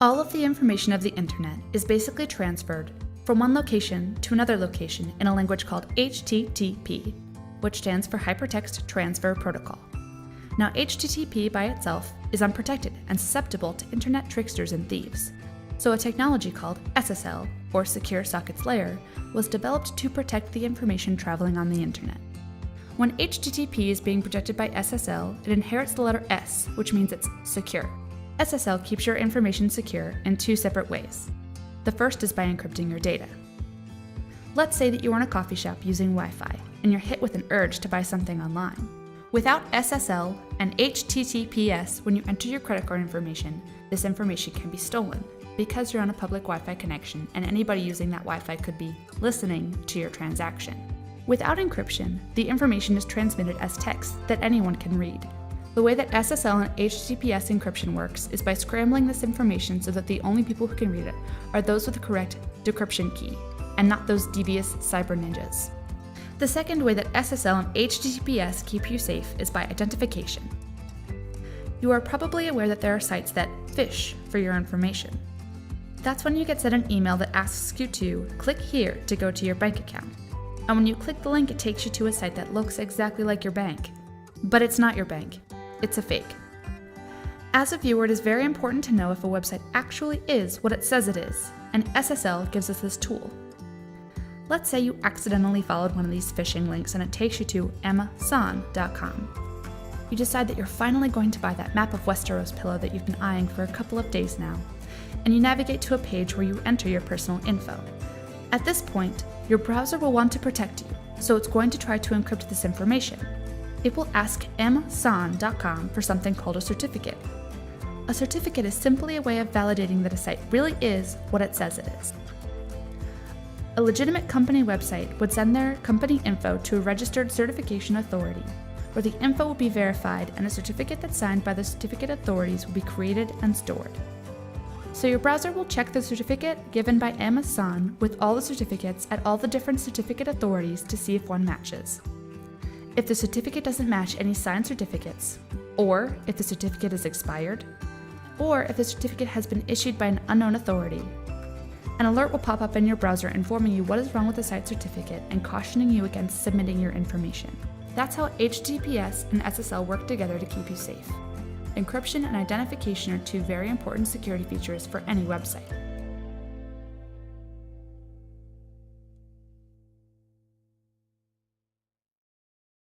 All of the information of the internet is basically transferred from one location to another location in a language called HTTP, which stands for Hypertext Transfer Protocol. Now, HTTP by itself is unprotected and susceptible to internet tricksters and thieves. So a technology called SSL, or Secure Sockets Layer, was developed to protect the information traveling on the internet. When HTTP is being protected by SSL, it inherits the letter S, which means it's secure. SSL keeps your information secure in two separate ways. The first is by encrypting your data. Let's say that you are in a coffee shop using Wi-Fi, and you're hit with an urge to buy something online. Without SSL and HTTPS, when you enter your credit card information, this information can be stolen because you're on a public Wi-Fi connection and anybody using that Wi-Fi could be listening to your transaction. Without encryption, the information is transmitted as text that anyone can read. The way that SSL and HTTPS encryption works is by scrambling this information so that the only people who can read it are those with the correct decryption key, and not those devious cyber ninjas. The second way that SSL and HTTPS keep you safe is by identification. You are probably aware that there are sites that fish for your information. That's when you get sent an email that asks you to click here to go to your bank account. And when you click the link, it takes you to a site that looks exactly like your bank. But it's not your bank. It's a fake. As a viewer, it is very important to know if a website actually is what it says it is, and SSL gives us this tool. Let's say you accidentally followed one of these phishing links and it takes you to emmasan.com. You decide that you're finally going to buy that map of Westeros pillow that you've been eyeing for a couple of days now, and you navigate to a page where you enter your personal info. At this point, your browser will want to protect you, so it's going to try to encrypt this information. It will ask emmasan.com for something called a certificate. A certificate is simply a way of validating that a site really is what it says it is. A legitimate company website would send their company info to a registered certification authority, where the info will be verified and a certificate that's signed by the certificate authorities will be created and stored. So your browser will check the certificate given by Emmasan with all the certificates at all the different certificate authorities to see if one matches. If the certificate doesn't match any signed certificates, or if the certificate is expired, or if the certificate has been issued by an unknown authority, an alert will pop up in your browser informing you what is wrong with the site certificate and cautioning you against submitting your information. That's how HTTPS and SSL work together to keep you safe. Encryption and identification are two very important security features for any website.